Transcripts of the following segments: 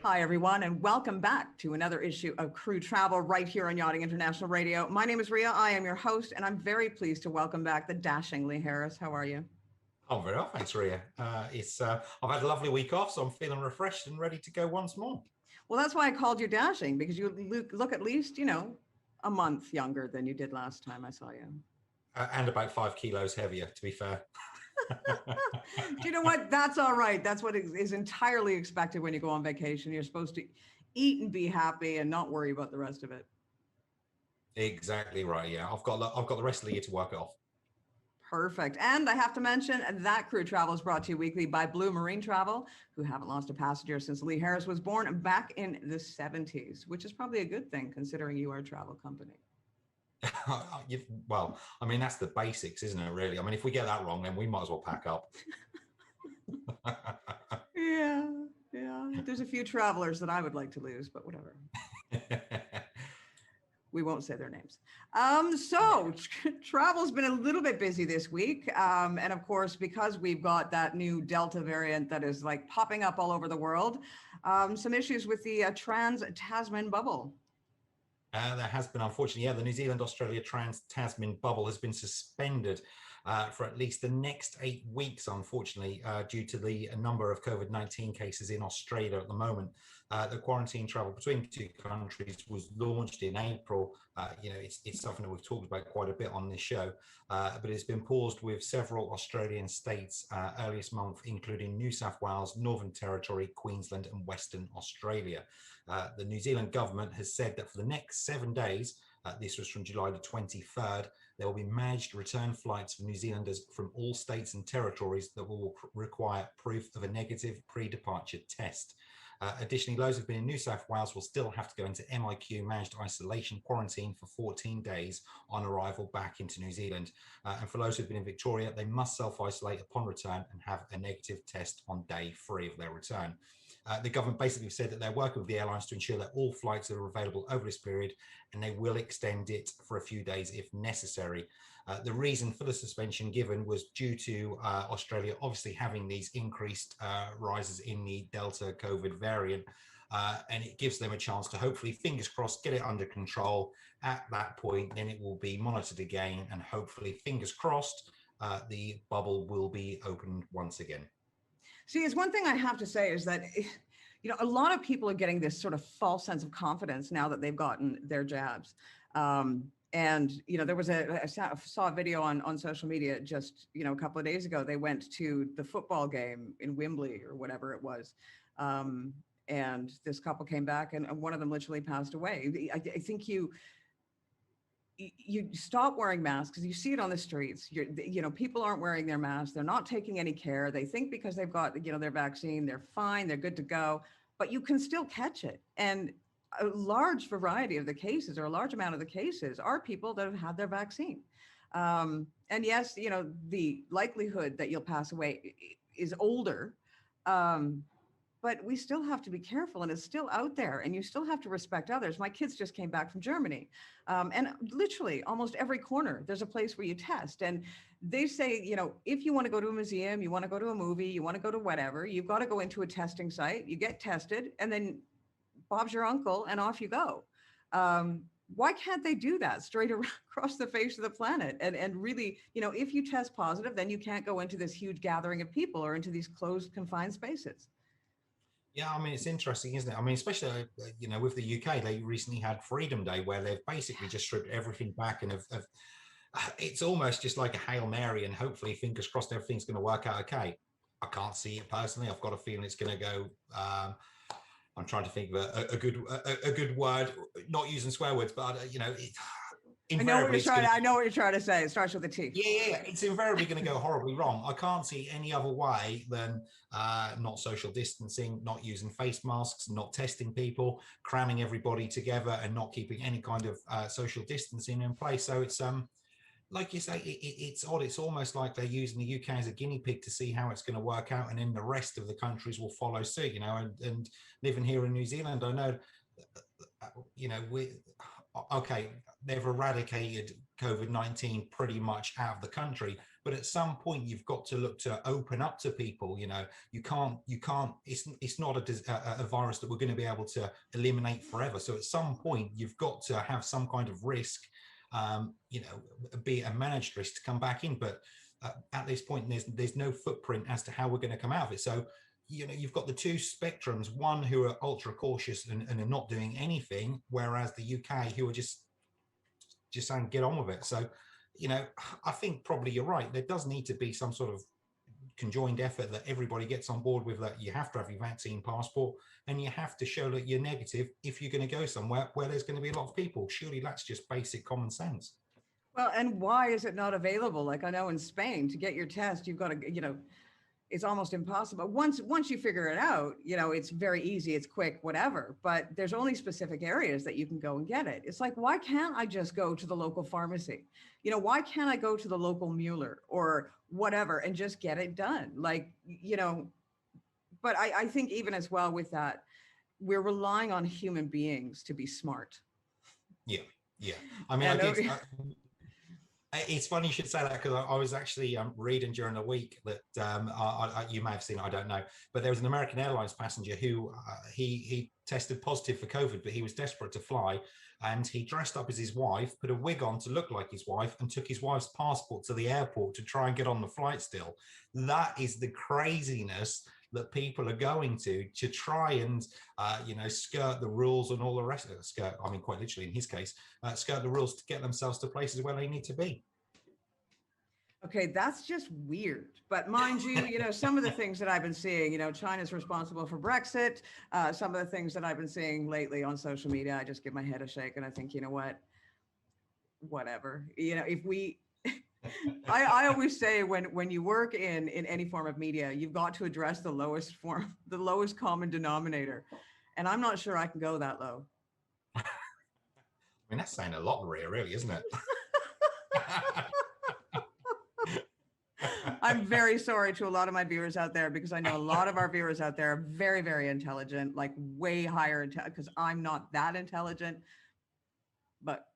Hi, everyone, and welcome back to another issue of Crew Travel right here on Yachting International Radio. My name is Ria. I am your host, and I'm very pleased to welcome back the dashing Lee Harris. How are you? Oh, very well, thanks, Ria. I've had a lovely week off, so I'm feeling refreshed and ready to go once more. Well, that's why I called you dashing, because you look at least, a month younger than you did last time I saw you. And about 5 kilos heavier, to be fair. Do you know what? That's all right. That's what is entirely expected when you go on vacation. You're supposed to eat and be happy and not worry about the rest of it. Exactly right. Yeah, I've got the rest of the year to work it off. Perfect. And I have to mention that Crew Travel is brought to you weekly by Blue Marine Travel, who haven't lost a passenger since Lee Harris was born back in the 70s, which is probably a good thing considering you are a travel company. Well, I mean, that's the basics, isn't it, really? I mean, if we get that wrong, then we might as well pack up. Yeah. There's a few travelers that I would like to lose, but whatever. We won't say their names. So travel's been a little bit busy this week. And of course, because we've got that new Delta variant that is like popping up all over the world, some issues with the trans-Tasman bubble. There has been, unfortunately, the New Zealand-Australia trans-Tasman bubble has been suspended for at least the next 8 weeks, unfortunately, due to the number of COVID-19 cases in Australia at the moment. The quarantine travel between two countries was launched in April. It's something that we've talked about quite a bit on this show, but it's been paused with several Australian states earlier this month, including New South Wales, Northern Territory, Queensland, and Western Australia. The New Zealand government has said that for the next 7 days, this was from July the 23rd, there will be managed return flights for New Zealanders from all states and territories that will require proof of a negative pre-departure test. Additionally, those who've been in New South Wales will still have to go into MIQ, managed isolation quarantine, for 14 days on arrival back into New Zealand. And for those who've been in Victoria, they must self-isolate upon return and have a negative test on day 3 of their return. The government basically said that they're working with the airlines to ensure that all flights are available over this period, and they will extend it for a few days if necessary. The reason for the suspension given was due to Australia obviously having these increased rises in the Delta COVID variant, and it gives them a chance to hopefully, fingers crossed, get it under control. At that point, then it will be monitored again, and hopefully, fingers crossed, the bubble will be opened once again. See, it's one thing I have to say is that, a lot of people are getting this sort of false sense of confidence now that they've gotten their jabs. And, there was I saw a video on social media just, a couple of days ago. They went to the football game in Wembley or whatever it was. And this couple came back and one of them literally passed away. I think you stop wearing masks because you see it on the streets. People aren't wearing their masks. They're not taking any care. They think because they've got, their vaccine, they're fine, they're good to go, but you can still catch it. And a large variety of the cases, or a large amount of the cases, are people that have had their vaccine. And yes, the likelihood that you'll pass away is older, but we still have to be careful, and it's still out there, and you still have to respect others. My kids just came back from Germany, and literally almost every corner, there's a place where you test. And they say, if you want to go to a museum, you want to go to a movie, you want to go to whatever, you've got to go into a testing site, you get tested, and then Bob's your uncle, and off you go. Why can't they do that straight across the face of the planet? And really, if you test positive, then you can't go into this huge gathering of people or into these closed, confined spaces. Yeah, I mean, it's interesting, isn't it? I mean, especially, with the UK, they recently had Freedom Day, where they've basically just stripped everything back, and it's almost just like a Hail Mary, and hopefully, fingers crossed, everything's going to work out okay. I can't see it personally. I've got a feeling it's going to go. I'm trying to think of a good word, not using swear words, but I know what you're trying to say. It starts with a T. Yeah. It's invariably going to go horribly wrong. I can't see any other way than not social distancing, not using face masks, not testing people, cramming everybody together, and not keeping any kind of social distancing in place. So it's like you say, it's odd. It's almost like they're using the UK as a guinea pig to see how it's going to work out, and then the rest of the countries will follow suit. And living here in New Zealand, I know. They've eradicated COVID-19 pretty much out of the country, but at some point you've got to look to open up to people. You can't, it's not a virus that we're going to be able to eliminate forever. So at some point you've got to have some kind of risk, be a managed risk to come back in. But at this point, there's no footprint as to how we're going to come out of it. So, you've got the two spectrums, one who are ultra cautious and are not doing anything, whereas the UK who are just saying, get on with it. So, I think probably you're right. There does need to be some sort of conjoined effort that everybody gets on board with, that you have to have your vaccine passport and you have to show that you're negative if you're going to go somewhere where there's going to be a lot of people. Surely that's just basic common sense. Well, and why is it not available? Like I know in Spain, to get your test, you've got to, it's almost impossible. Once you figure it out, it's very easy, it's quick, whatever, but there's only specific areas that you can go and get it. It's like, why can't I just go to the local pharmacy? Why can't I go to the local Mueller or whatever and just get it done? Like, but I think even as well with that, we're relying on human beings to be smart. Yeah. I mean, it's funny you should say that, because I was actually reading during the week that you may have seen it, I don't know, but there was an American Airlines passenger who he tested positive for COVID, but he was desperate to fly, and he dressed up as his wife, put a wig on to look like his wife, and took his wife's passport to the airport to try and get on the flight still. That is the craziness that people are going to try and skirt the rules and all the rest of it. Skirt, I mean, quite literally in his case, skirt the rules to get themselves to places where they need to be. Okay, that's just weird. But mind you, some of the things that I've been seeing, China's responsible for Brexit. Some of the things that I've been seeing lately on social media, I just give my head a shake and I think, you know what, whatever. If we, I always say when you work in any form of media, you've got to address the lowest common denominator. And I'm not sure I can go that low. I mean, that's saying a lot, Maria, really, isn't it? I'm very sorry to a lot of my viewers out there, because I know a lot of our viewers out there are very, very intelligent, like way higher, because I'm not that intelligent, but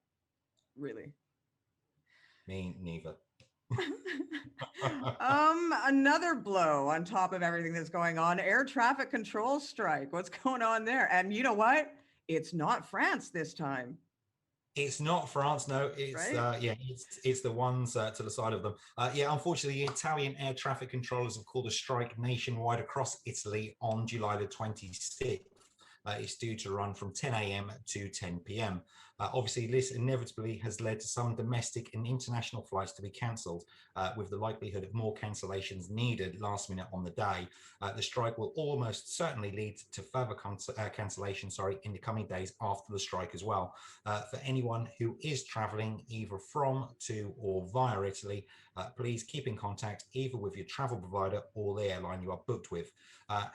really. Me neither. Another blow on top of everything that's going on, air traffic control strike. What's going on there? And you know what? It's not France this time. It's not France, no. It's right? it's the ones to the side of them. Unfortunately, the Italian air traffic controllers have called a strike nationwide across Italy on July the 26th. It's due to run from 10 a.m. to 10 p.m. Obviously, this inevitably has led to some domestic and international flights to be cancelled, with the likelihood of more cancellations needed last minute on the day. The strike will almost certainly lead to further cancellation, in the coming days after the strike as well. For anyone who is travelling either from, to, or via Italy, please keep in contact either with your travel provider or the airline you are booked with.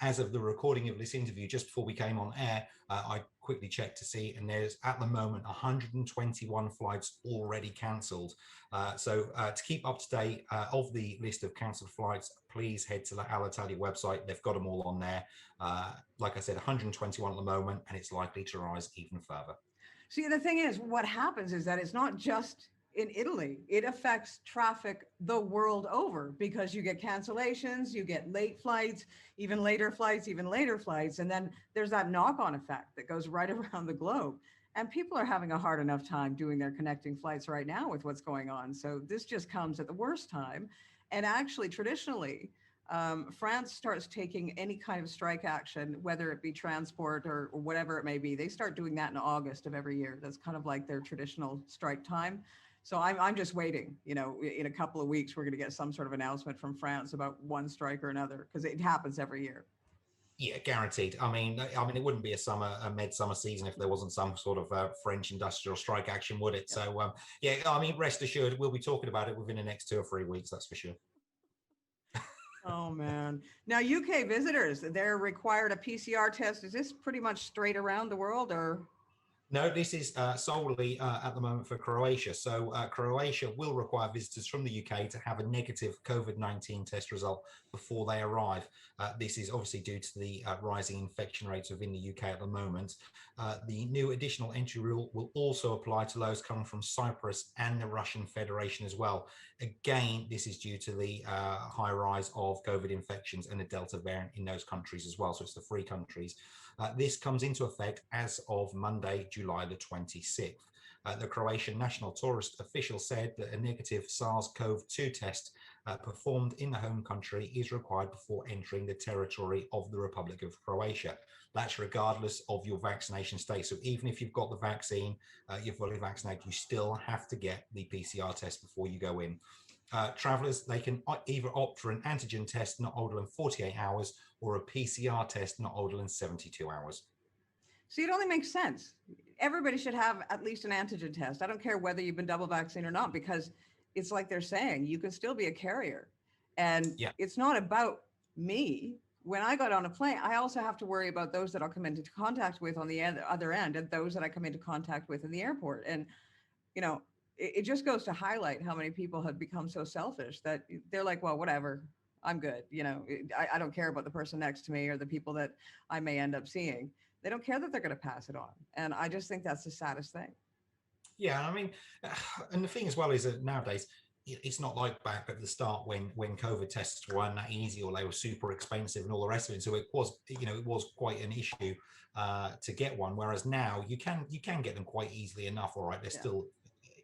As of the recording of this interview, just before we came on air, I quickly checked to see, and there's at the moment 121 flights already cancelled. So to keep up to date of the list of cancelled flights, please head to the Alitalia website. They've got them all on there. Like I said, 121 at the moment, and it's likely to rise even further. See, the thing is, what happens is that it's not just in Italy. It affects traffic the world over, because you get cancellations, you get late flights, even later flights, and then there's that knock-on effect that goes right around the globe. And people are having a hard enough time doing their connecting flights right now with what's going on. So this just comes at the worst time. And actually, traditionally, France starts taking any kind of strike action, whether it be transport or whatever it may be. They start doing that in August of every year. That's kind of like their traditional strike time. So I'm just waiting, in a couple of weeks, we're going to get some sort of announcement from France about one strike or another, because it happens every year. Yeah, guaranteed. I mean, it wouldn't be a midsummer season if there wasn't some sort of French industrial strike action, would it? Yep. So, I mean, rest assured, we'll be talking about it within the next 2 or 3 weeks, that's for sure. Oh, man. Now, UK visitors, they're required a PCR test. Is this pretty much straight around the world, or? No, this is solely at the moment for Croatia. So Croatia will require visitors from the UK to have a negative COVID-19 test result before they arrive. This is obviously due to the rising infection rates within the UK at the moment. The new additional entry rule will also apply to those coming from Cyprus and the Russian Federation as well. Again, this is due to the high rise of COVID infections and the Delta variant in those countries as well. So it's the three countries. This comes into effect as of Monday, July the 26th. The Croatian National Tourist Official said that a negative SARS-CoV-2 test performed in the home country is required before entering the territory of the Republic of Croatia. That's regardless of your vaccination status. So even if you've got the vaccine, you're fully vaccinated, you still have to get the PCR test before you go in. Travellers, they can either opt for an antigen test not older than 48 hours or a PCR test not older than 72 hours. So it only makes sense. Everybody should have at least an antigen test. I don't care whether you've been double vaccinated or not, because it's like they're saying, you can still be a carrier. And yeah, it's not about me. When I got on a plane, I also have to worry about those that I'll come into contact with on the other end and those that I come into contact with in the airport. And, you know, it just goes to highlight how many people have become so selfish that they're like, well, whatever, I'm good. You know, I don't care about the person next to me or the people that I may end up seeing. They don't care that they're going to pass it on. And I just think that's the saddest thing. Yeah, I mean, and the thing as well is that nowadays, it's not like back at the start when COVID tests weren't that easy or they were super expensive and all the rest of it. So it was, you know, it was quite an issue to get one. Whereas now you can get them quite easily enough. All right, they're still,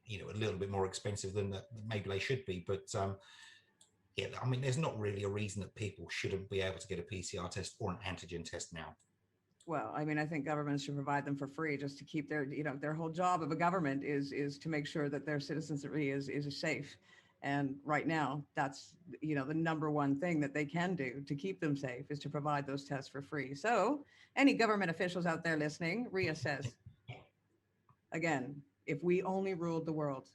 you know, a little bit more expensive than maybe they should be, but yeah, I mean, there's not really a reason that people shouldn't be able to get a PCR test or an antigen test now. Well, I mean, I think governments should provide them for free just to keep their, you know, their whole job of a government is to make sure that their citizenry is safe. And right now, that's, you know, the number one thing that they can do to keep them safe is to provide those tests for free. So any government officials out there listening, reassess. Again, if we only ruled the world.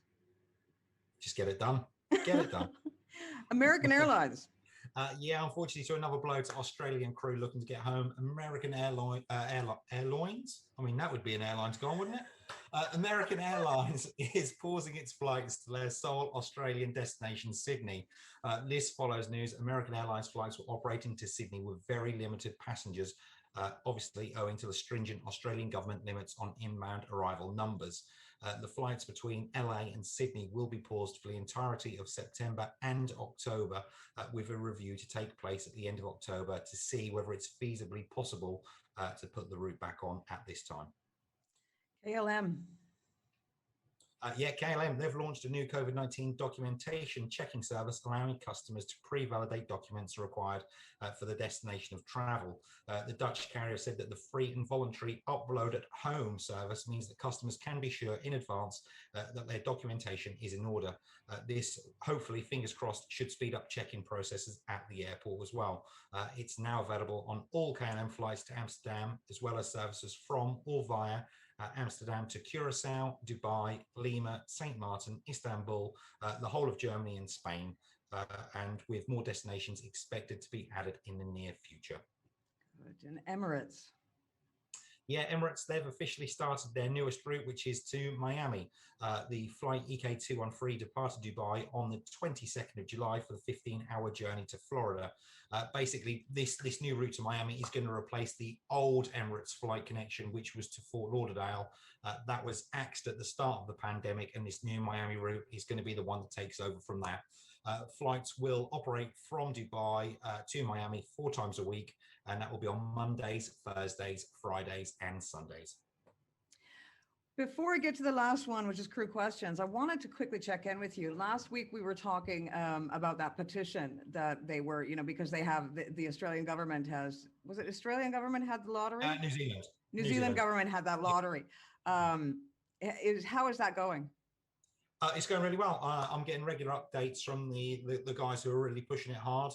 Just get it done. Get it done. American Airlines. Yeah, unfortunately, so another blow to Australian crew looking to get home. American Airlines. I mean, that would be an airline to go on, wouldn't it? American Airlines is pausing its flights to their sole Australian destination, Sydney. This follows news. American Airlines flights were operating to Sydney with very limited passengers, obviously owing to the stringent Australian government limits on inbound arrival numbers. The flights between LA and Sydney will be paused for the entirety of September and October, with a review to take place at the end of October to see whether it's feasibly possible to put the route back on at this time. KLM. Yeah, KLM, they've launched a new COVID-19 documentation checking service, allowing customers to pre-validate documents required for the destination of travel. The Dutch carrier said that the free and voluntary upload at home service means that customers can be sure in advance that their documentation is in order. This, hopefully, fingers crossed, should speed up check-in processes at the airport as well. It's now available on all KLM flights to Amsterdam, as well as services from or via Amsterdam to Curacao, Dubai, Lima, St. Martin, Istanbul, the whole of Germany and Spain, and with more destinations expected to be added in the near future. Good. And Emirates. Yeah, Emirates, they've officially started their newest route, which is to Miami. The flight EK213 departed Dubai on the 22nd of July for the 15-hour journey to Florida. Basically, this new route to Miami is going to replace the old Emirates flight connection, which was to Fort Lauderdale. That was axed at the start of the pandemic, and this new Miami route is going to be the one that takes over from that. Flights will operate from Dubai to Miami 4 times a week, and that will be on Mondays, Thursdays, Fridays, and Sundays. Before we get to the last one, which is crew questions, I wanted to quickly check in with you. Last week, we were talking about that petition that they were, you know, because they have the Australian government has, was it Australian government had the lottery? New Zealand. New Zealand government had that lottery. How is that going? It's going really well. I'm getting regular updates from the guys who are really pushing it hard.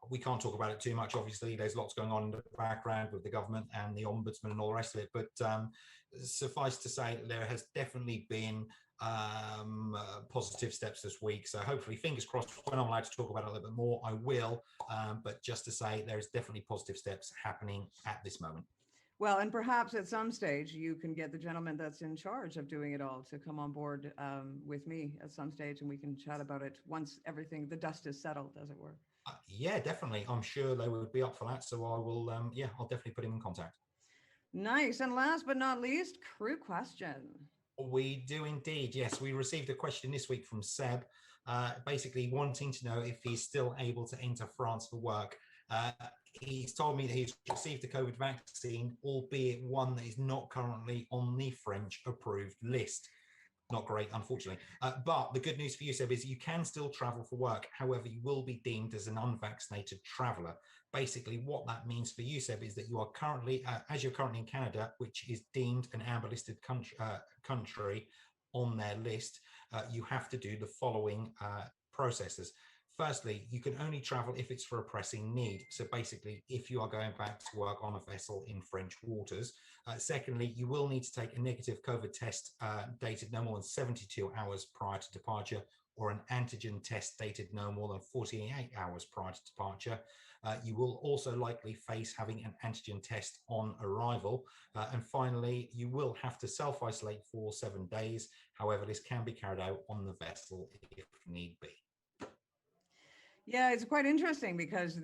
We can't talk about it too much. Obviously, there's lots going on in the background with the government and the ombudsman and all the rest of it. But suffice to say, there has definitely been positive steps this week. So hopefully, fingers crossed, when I'm allowed to talk about it a little bit more, I will. But just to say, there is definitely positive steps happening at this moment. Well, and perhaps at some stage you can get the gentleman that's in charge of doing it all to come on board with me at some stage, and we can chat about it once everything, the dust is settled, as it were. Yeah, definitely. I'm sure they would be up for that. So I will, yeah, I'll definitely put him in contact. Nice. And last but not least, crew question. We do indeed. Yes, we received a question this week from Seb, basically wanting to know if he's still able to enter France for work. Uh, he's told me that he's received a COVID vaccine, albeit one that is not currently on the French approved list. Not great, unfortunately. But the good news for you, Seb, is you can still travel for work. However, you will be deemed as an unvaccinated traveller. Basically, what that means for you, Seb, is that you are currently, as you're currently in Canada, which is deemed an amber listed country on their list, you have to do the following processes. Firstly, you can only travel if it's for a pressing need. So basically, if you are going back to work on a vessel in French waters. Secondly, you will need to take a negative COVID test dated no more than 72 hours prior to departure, or an antigen test dated no more than 48 hours prior to departure. You will also likely face having an antigen test on arrival. And finally, you will have to self-isolate for 7 days. However, this can be carried out on the vessel if need be. Yeah, it's quite interesting because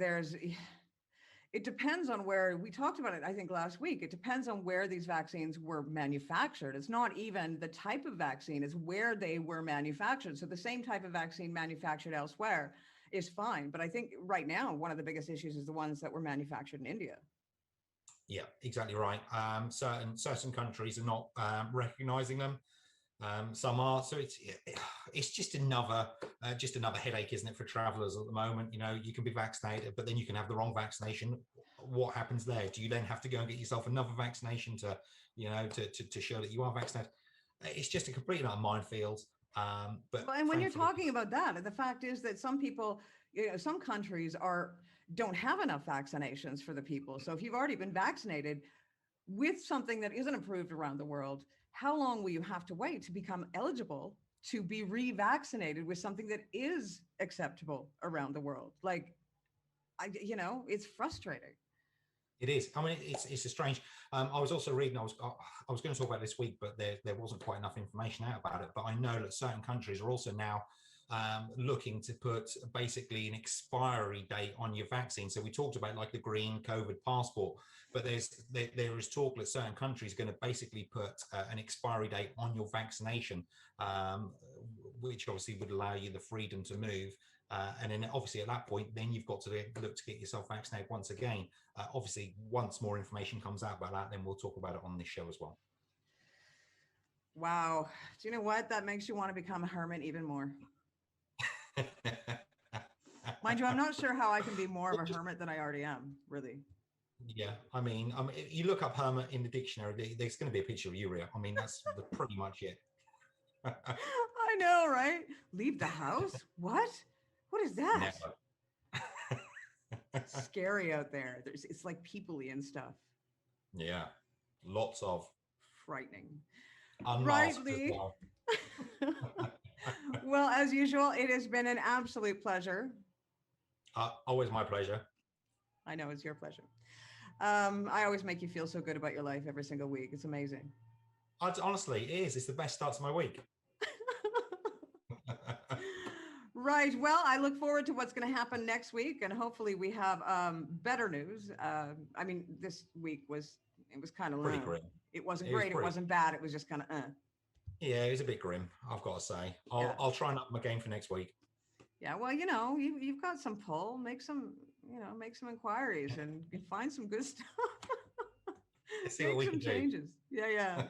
it depends on where, we talked about it, I think last week, it depends on where these vaccines were manufactured. It's not even the type of vaccine, it's where they were manufactured. So the same type of vaccine manufactured elsewhere is fine. But I think right now, one of the biggest issues is the ones that were manufactured in India. Yeah, exactly right. Certain countries are not recognizing them. Some are, so it's just another headache, isn't it, for travelers at the moment? You know, you can be vaccinated, but then you can have the wrong vaccination. What happens there? Do you then have to go and get yourself another vaccination to, you know, to show that you are vaccinated? It's just a complete minefield. But well, and when you're talking about that, the fact is that some people, you know, some countries don't have enough vaccinations for the people. So if you've already been vaccinated with something that isn't approved around the world, how long will you have to wait to become eligible to be revaccinated with something that is acceptable around the world? Like, you know, it's frustrating. It is. I mean, it's a strange. I was also reading. I was going to talk about this week, but there wasn't quite enough information out about it. But I know that certain countries are also now looking to put basically an expiry date on your vaccine. So we talked about like the green COVID passport, but there is talk that certain countries are going to basically put an expiry date on your vaccination, which obviously would allow you the freedom to move. And then obviously at that point, then you've got to look to get yourself vaccinated once again. Obviously, once more information comes out about that, then we'll talk about it on this show as well. Wow. Do you know what? That makes you want to become a hermit even more. Mind you, I'm not sure how I can be more of a hermit than I already am, really. Yeah, I mean, if you look up hermit in the dictionary, there's going to be a picture of you, Ria. I mean, that's pretty much it. I know, right? Leave the house? What? What is that? Scary out there. It's like people-y and stuff. Yeah, lots of frightening. Unmasked as well. Well, as usual, it has been an absolute pleasure. Always my pleasure. I know it's your pleasure. I always make you feel so good about your life every single week. It's amazing. Honestly, it is. It's the best start to my week. Right. Well, I look forward to what's going to happen next week, and hopefully we have better news. I mean, this week was kind of pretty grim. It wasn't great. It wasn't bad. It was just kind of Yeah, it was a bit grim, I've got to say. I'll try and up my game for next week. Yeah, well, you know, you've got some pull. Make some inquiries and find some good stuff. See what we can changes. do. Yeah.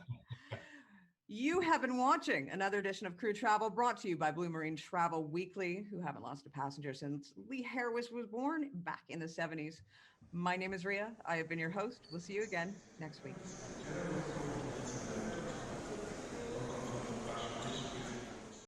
You have been watching another edition of Crew Travel, brought to you by Blue Marine Travel Weekly, who haven't lost a passenger since Lee Harris was born back in the 70s. My name is Ria. I have been your host. We'll see you again next week.